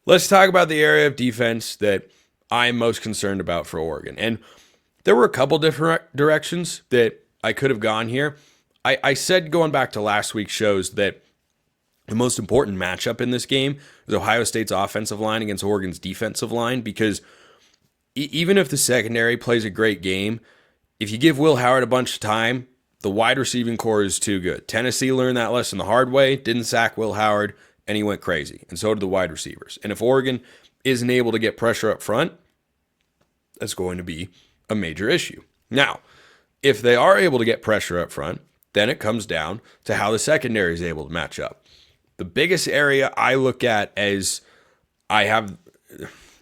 let's talk about the area of defense that I'm most concerned about for Oregon. And there were a couple different directions that I could have gone here. I said going back to last week's shows that the most important matchup in this game is Ohio State's offensive line against Oregon's defensive line, because even if the secondary plays a great game, if you give Will Howard a bunch of time, the wide receiving core is too good. Tennessee learned that lesson the hard way, didn't sack Will Howard, and he went crazy. And so did the wide receivers. And if Oregon isn't able to get pressure up front, that's going to be a major issue. Now, if they are able to get pressure up front, then it comes down to how the secondary is able to match up. The biggest area I look at as let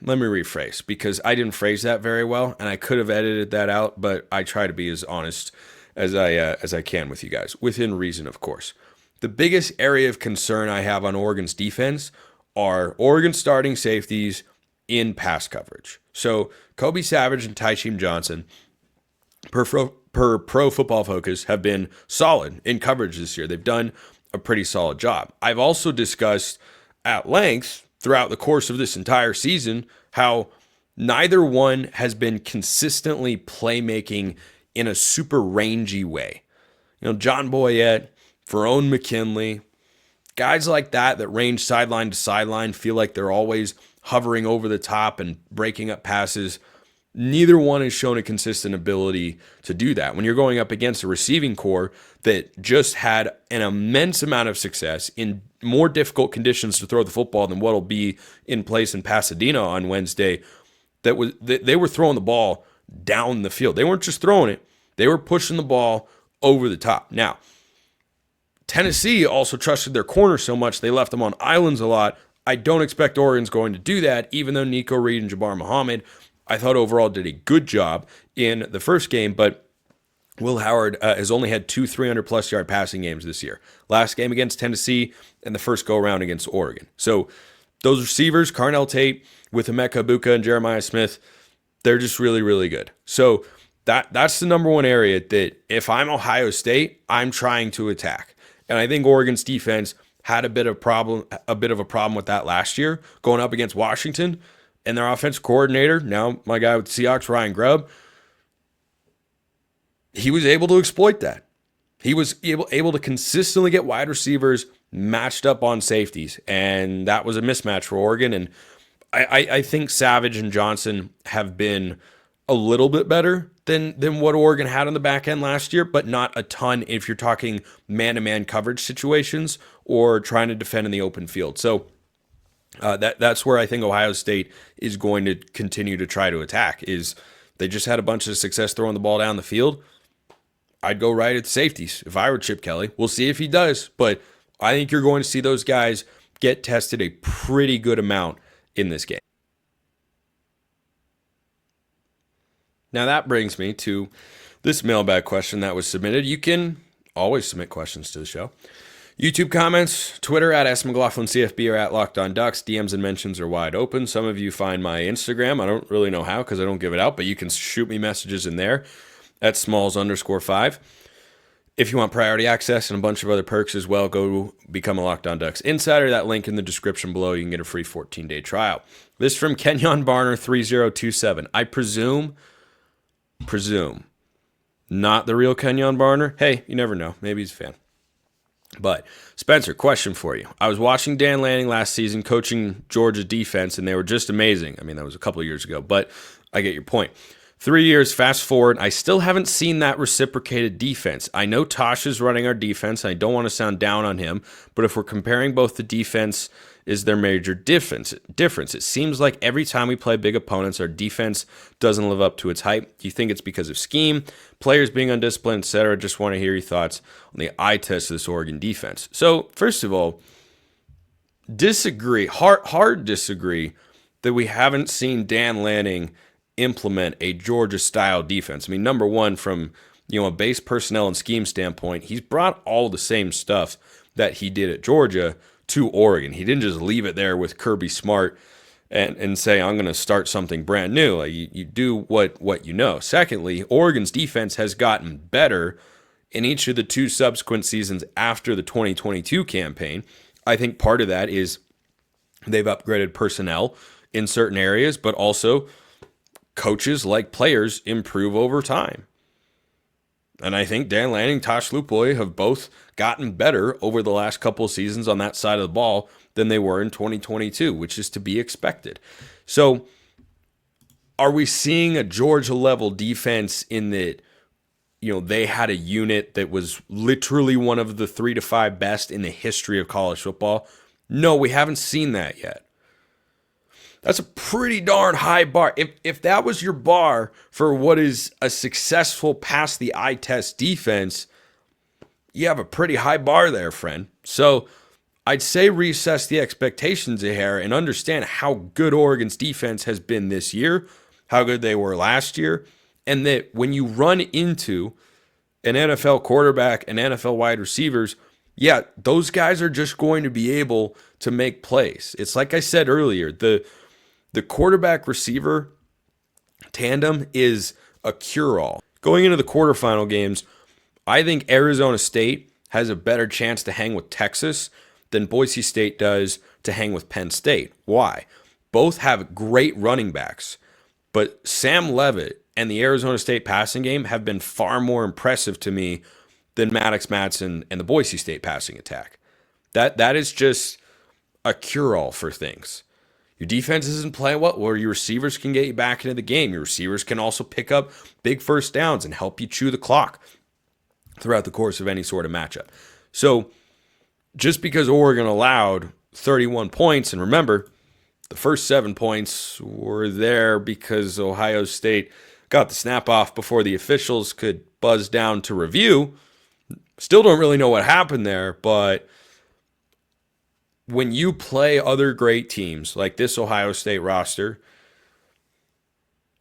me rephrase, because I didn't phrase that very well, and I could have edited that out, but I try to be as honest as I can with you guys, within reason, of course. The biggest area of concern I have on Oregon's defense are Oregon starting safeties in pass coverage. So Kobe Savage and Tyshim Johnson, per Pro Football Focus, have been solid in coverage this year. They've done a pretty solid job. I've also discussed at length throughout the course of this entire season how neither one has been consistently playmaking in a super rangy way. John Boyette, Verone McKinley, guys like that range sideline to sideline, feel like they're always hovering over the top and breaking up passes. Neither one has shown a consistent ability to do that. When you're going up against a receiving core that just had an immense amount of success in more difficult conditions to throw the football than what'll be in place in Pasadena on Wednesday, they were throwing the ball down the field. They weren't just throwing it, they were pushing the ball over the top. Now, Tennessee also trusted their corner so much they left them on islands a lot. I don't expect Oregon's going to do that, even though Nico Reed and Jabbar Muhammad, I thought overall did a good job in the first game, but Will Howard has only had 2 300-plus yard passing games this year. Last game against Tennessee and the first go-around against Oregon. So those receivers, Carnell Tate with Emeka Egbuka and Jeremiah Smith, they're just really, really good. So that's the number one area that if I'm Ohio State, I'm trying to attack. And I think Oregon's defense had a bit of a problem with that last year, going up against Washington. And their offensive coordinator, now my guy with the Seahawks, Ryan Grubb, he was able to exploit that. He was able to consistently get wide receivers matched up on safeties, and that was a mismatch for Oregon. And I think Savage and Johnson have been a little bit better than what Oregon had on the back end last year, but not a ton if you're talking man-to-man coverage situations or trying to defend in the open field. So that's where I think Ohio State is going to continue to try to attack. Is they just had a bunch of success throwing the ball down the field. I'd go right at the safeties if I were Chip Kelly. We'll see if he does, but I think you're going to see those guys get tested a pretty good amount in this game. Now that brings me to this mailbag question that was submitted. You can always submit questions to the show. YouTube comments, Twitter at @SMcLaughlinCFB or @LockedOnDucks. DMs and mentions are wide open. Some of you find my Instagram. I don't really know how because I don't give it out, but you can shoot me messages in there at Smalls_5. If you want priority access and a bunch of other perks as well, go become a Locked On Ducks Insider. That link in the description below. You can get a free 14-day trial. This from Kenyon Barner 3027. I presume, not the real Kenyon Barner. Hey, you never know. Maybe he's a fan. But, Spencer, question for you. I was watching Dan Lanning last season coaching Georgia defense, and they were just amazing. I mean, that was a couple of years ago, but I get your point. 3 years, fast forward, I still haven't seen that reciprocated defense. I know Tosh is running our defense, and I don't want to sound down on him, but if we're comparing both the defense, is there major difference? It seems like every time we play big opponents, our defense doesn't live up to its hype. Do you think it's because of scheme, players being undisciplined, etc.? Just want to hear your thoughts on the eye test of this Oregon defense. So, first of all, hard disagree that we haven't seen Dan Lanning implement a Georgia-style defense. I mean, number one, from a base personnel and scheme standpoint, he's brought all the same stuff that he did at Georgia to Oregon. He didn't just leave it there with Kirby Smart and say, I'm going to start something brand new. Like, you do what you know. Secondly, Oregon's defense has gotten better in each of the two subsequent seasons after the 2022 campaign. I think part of that is They've upgraded personnel in certain areas, but also coaches like players improve over time. And I think Dan Lanning, Tosh Lupoy have both gotten better over the last couple of seasons on that side of the ball than they were in 2022, which is to be expected. So are we seeing a Georgia-level defense in that, they had a unit that was literally one of the 3 to 5 best in the history of college football? No, we haven't seen that yet. That's a pretty darn high bar. If that was your bar for what is a successful pass the eye test defense, you have a pretty high bar there, friend. So I'd say reassess the expectations here and understand how good Oregon's defense has been this year, how good they were last year, and that when you run into an NFL quarterback and NFL wide receivers, yeah, those guys are just going to be able to make plays. It's like I said earlier, the quarterback receiver tandem is a cure-all. Going into the quarterfinal games, I think Arizona State has a better chance to hang with Texas than Boise State does to hang with Penn State. Why? Both have great running backs, but Sam Leavitt and the Arizona State passing game have been far more impressive to me than Maddox Madsen and the Boise State passing attack. That is just a cure-all for things. Your defense isn't playing well, or your receivers can get you back into the game. Your receivers can also pick up big first downs and help you chew the clock throughout the course of any sort of matchup. So just because Oregon allowed 31 points, and remember, the first 7 points were there because Ohio State got the snap off before the officials could buzz down to review. Still don't really know what happened there, but when you play other great teams like this Ohio State roster,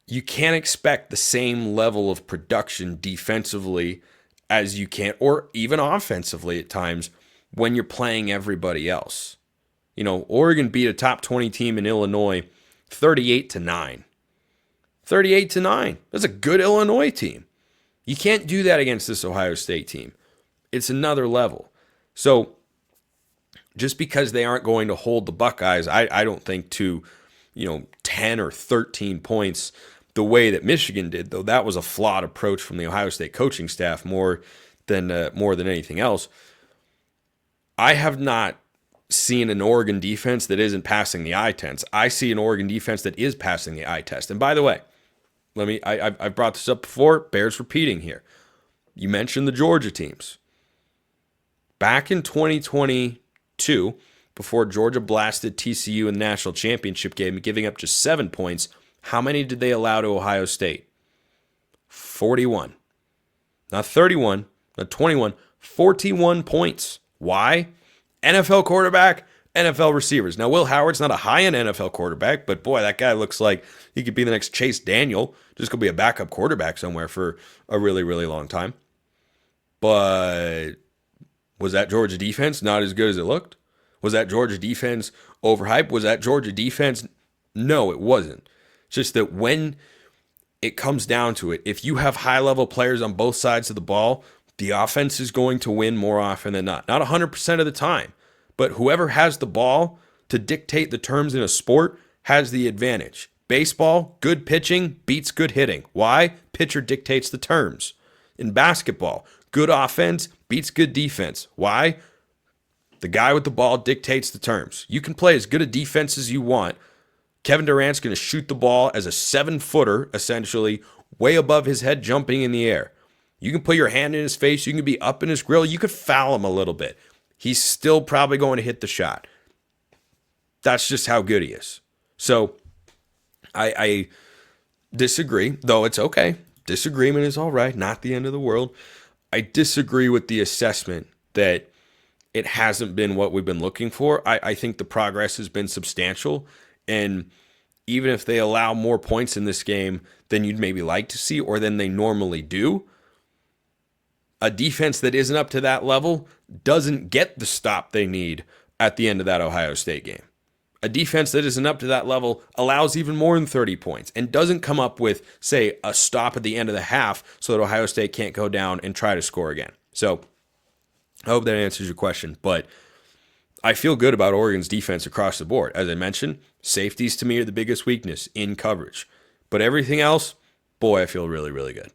you can't expect the same level of production defensively as you can, or even offensively at times, when you're playing everybody else. Oregon beat a top 20 team in Illinois 38-9. 38-9. That's a good Illinois team. You can't do that against this Ohio State team. It's another level. So just because they aren't going to hold the Buckeyes, I don't think to, 10 or 13 points the way that Michigan did, though that was a flawed approach from the Ohio State coaching staff more than anything else. I have not seen an Oregon defense that isn't passing the eye test. I see an Oregon defense that is passing the eye test. And by the way, I've brought this up before, bears repeating here. You mentioned the Georgia teams. Back in 2022, before Georgia blasted TCU in the national championship game, giving up just 7 points, how many did they allow to Ohio State? 41. Not 31, not 21, 41 points. Why? NFL quarterback, NFL receivers. Now, Will Howard's not a high-end NFL quarterback, but boy, that guy looks like he could be the next Chase Daniel, just going to be a backup quarterback somewhere for a really, really long time. But was that Georgia defense not as good as it looked? Was that Georgia defense overhyped? Was that Georgia defense? No, it wasn't. It's just that when it comes down to it, if you have high-level players on both sides of the ball, the offense is going to win more often than not. Not 100% of the time, but whoever has the ball to dictate the terms in a sport has the advantage. Baseball, good pitching beats good hitting. Why? Pitcher dictates the terms. In basketball, good offense beats good defense. Why? The guy with the ball dictates the terms. You can play as good a defense as you want. Kevin Durant's going to shoot the ball as a 7-footer, essentially, way above his head, jumping in the air. You can put your hand in his face. You can be up in his grill. You could foul him a little bit. He's still probably going to hit the shot. That's just how good he is. So I disagree, though it's okay. Disagreement is all right. Not the end of the world. I disagree with the assessment that it hasn't been what we've been looking for. I think the progress has been substantial. And even if they allow more points in this game than you'd maybe like to see or than they normally do, a defense that isn't up to that level doesn't get the stop they need at the end of that Ohio State game. A defense that isn't up to that level allows even more than 30 points and doesn't come up with, say, a stop at the end of the half so that Ohio State can't go down and try to score again. So I hope that answers your question, but I feel good about Oregon's defense across the board. As I mentioned, safeties to me are the biggest weakness in coverage. But everything else, boy, I feel really, really good.